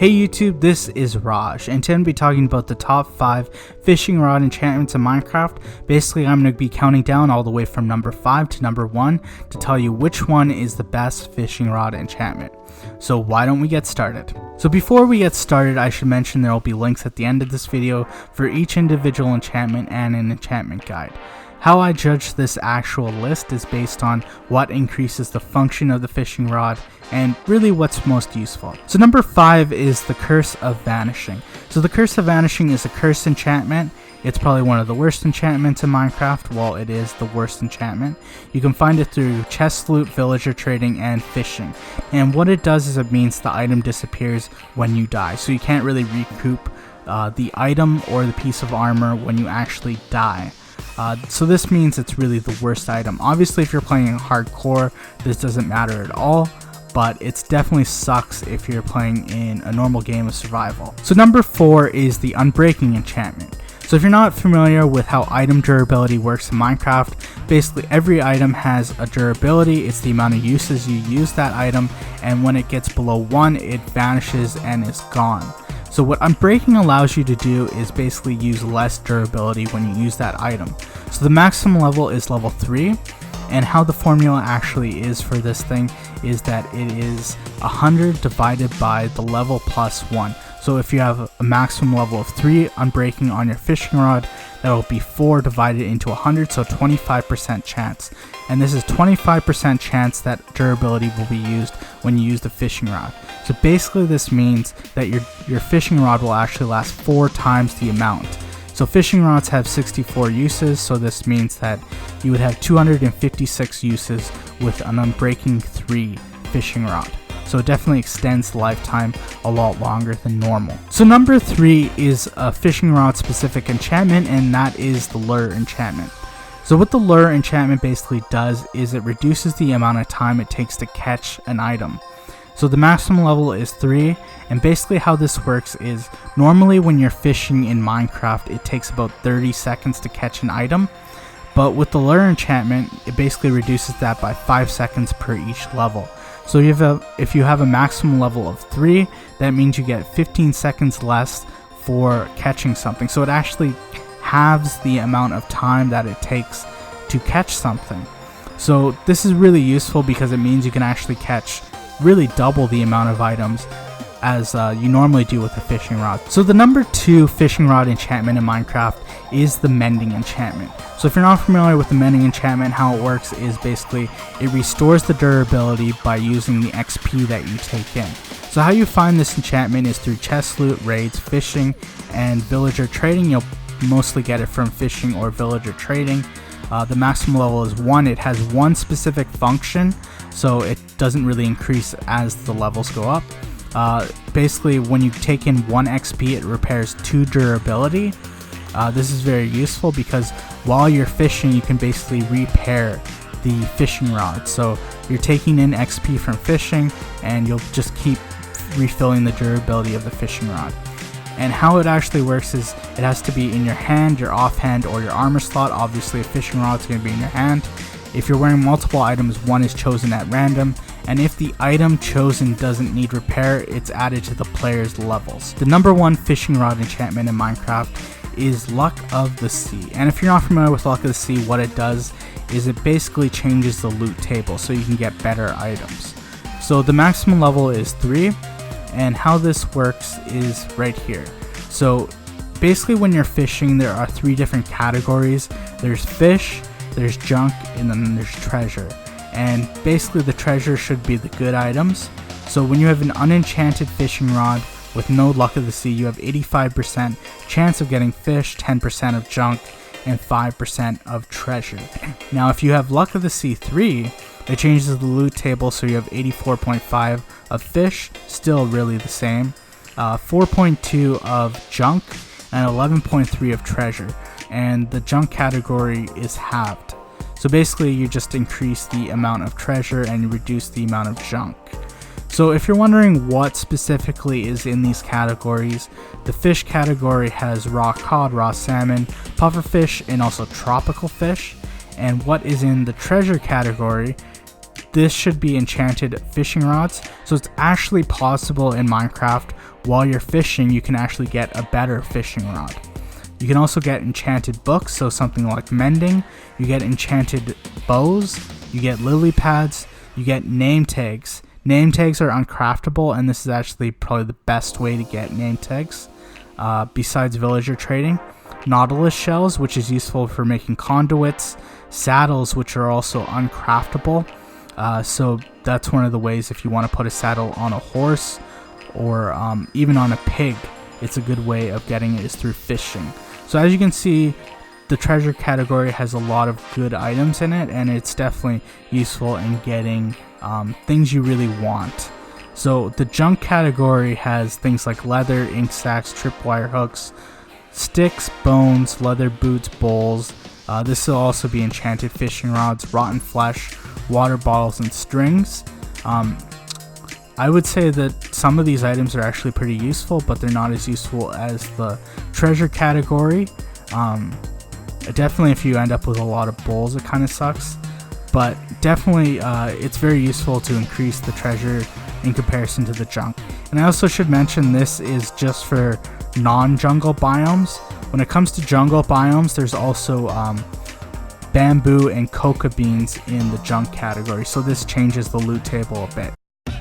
Hey YouTube, this is Raj, and today I'm going to be talking about the top 5 fishing rod enchantments in Minecraft. Basically, I'm going to be counting down all the way from number 5 to number 1 to tell you which one is the best fishing rod enchantment. So why don't we get started? So before we get started, I should mention there will be links at the end of this video for each individual enchantment and an enchantment guide. How I judge this actual list is based on what increases the function of the fishing rod and really what's most useful. So number 5 is the Curse of Vanishing. So the Curse of Vanishing is a curse enchantment. It's probably one of the worst enchantments in Minecraft. Well, it is the worst enchantment. You can find it through chest loot, villager trading, and fishing. And what it does is it means the item disappears when you die. So you can't really recoup the item or the piece of armor when you actually die. So this means it's really the worst item. Obviously, if you're playing hardcore, this doesn't matter at all, but it definitely sucks if you're playing in a normal game of survival. So number 4 is the Unbreaking enchantment. So if you're not familiar with how item durability works in Minecraft, basically every item has a durability. It's the amount of uses you use that item, and when it gets below 1, it vanishes and is gone. So what Unbreaking allows you to do is basically use less durability when you use that item. So the maximum level is level 3, and how the formula actually is for this thing is that it is 100 divided by the level plus 1. So if you have a maximum level of 3 Unbreaking on your fishing rod, that will be 4 divided into 100, so 25% chance. And this is 25% chance that durability will be used when you use the fishing rod. So basically this means that your fishing rod will actually last 4 times the amount. So fishing rods have 64 uses, so this means that you would have 256 uses with an Unbreaking 3 fishing rod. So it definitely extends the lifetime a lot longer than normal. So number 3 is a fishing rod specific enchantment, and that is the Lure enchantment. So what the Lure enchantment basically does is it reduces the amount of time it takes to catch an item. So the maximum level is 3, and basically how this works is normally when you're fishing in Minecraft it takes about 30 seconds to catch an item, but with the Lure enchantment it basically reduces that by 5 seconds per each level. So if you have a maximum level of 3, that means you get 15 seconds less for catching something. So it actually halves the amount of time that it takes to catch something. So this is really useful because it means you can actually catch really double the amount of items as you normally do with a fishing rod. So the number 2 fishing rod enchantment in Minecraft is the Mending enchantment. So if you're not familiar with the Mending enchantment, how it works is basically it restores the durability by using the XP that you take in. So how you find this enchantment is through chest loot, raids, fishing, and villager trading. You'll mostly get it from fishing or villager trading. The maximum level is 1. It has one specific function, so it doesn't really increase as the levels go up. Basically, when you take in 1 XP, it repairs 2 durability. This is very useful because while you're fishing, you can basically repair the fishing rod. So you're taking in XP from fishing, and you'll just keep refilling the durability of the fishing rod. And how it actually works is it has to be in your hand, your offhand, or your armor slot. Obviously a fishing rod is going to be in your hand. If you're wearing multiple items, one is chosen at random, and if the item chosen doesn't need repair, it's added to the player's levels. The number 1 fishing rod enchantment in Minecraft is Luck of the Sea. And if you're not familiar with Luck of the Sea, what it does is it basically changes the loot table so you can get better items. So the maximum level is 3. And how this works is right here. So basically when you're fishing, there are 3 different categories. There's fish, there's junk, and then there's treasure. And basically the treasure should be the good items. So when you have an unenchanted fishing rod with no Luck of the Sea, you have 85% chance of getting fish, 10% of junk, and 5% of treasure. Now if you have Luck of the Sea 3, it changes the loot table, so you have 84.5 of fish, still really the same, 4.2 of junk, and 11.3 of treasure. And the junk category is halved. So basically you just increase the amount of treasure and you reduce the amount of junk. So if you're wondering what specifically is in these categories, the fish category has raw cod, raw salmon, pufferfish, and also tropical fish. And what is in the treasure category, this should be enchanted fishing rods. So it's actually possible in Minecraft while you're fishing, you can actually get a better fishing rod. You can also get enchanted books, so something like Mending. You get enchanted bows, you get lily pads, you get name tags. Name tags are uncraftable, and this is actually probably the best way to get name tags besides villager trading. Nautilus shells, which is useful for making conduits. Saddles, which are also uncraftable. So that's one of the ways if you want to put a saddle on a horse or even on a pig, it's a good way of getting it is through fishing. So as you can see, the treasure category has a lot of good items in it, and it's definitely useful in getting things you really want. So the junk category has things like leather, ink sacks, tripwire hooks, sticks, bones, leather boots, bowls. This will also be enchanted fishing rods, rotten flesh, water bottles, and strings. I would say that some of these items are actually pretty useful, but they're not as useful as the treasure category. Definitely if you end up with a lot of bowls, it kind of sucks. But definitely it's very useful to increase the treasure in comparison to the junk. And I also should mention this is just for non-jungle biomes. When it comes to jungle biomes, there's also bamboo and coca beans in the junk category, so this changes the loot table a bit.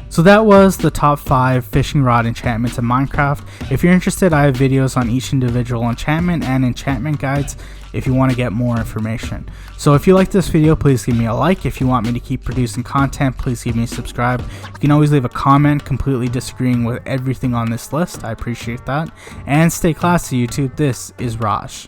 So that was the top 5 fishing rod enchantments in Minecraft. If you're interested, I have videos on each individual enchantment and enchantment guides if you want to get more information. So if you like this video, please give me a like. If you want me to keep producing content, please give me a subscribe. You can always leave a comment completely disagreeing with everything on this list. I appreciate that. And stay classy, YouTube. This is Raj.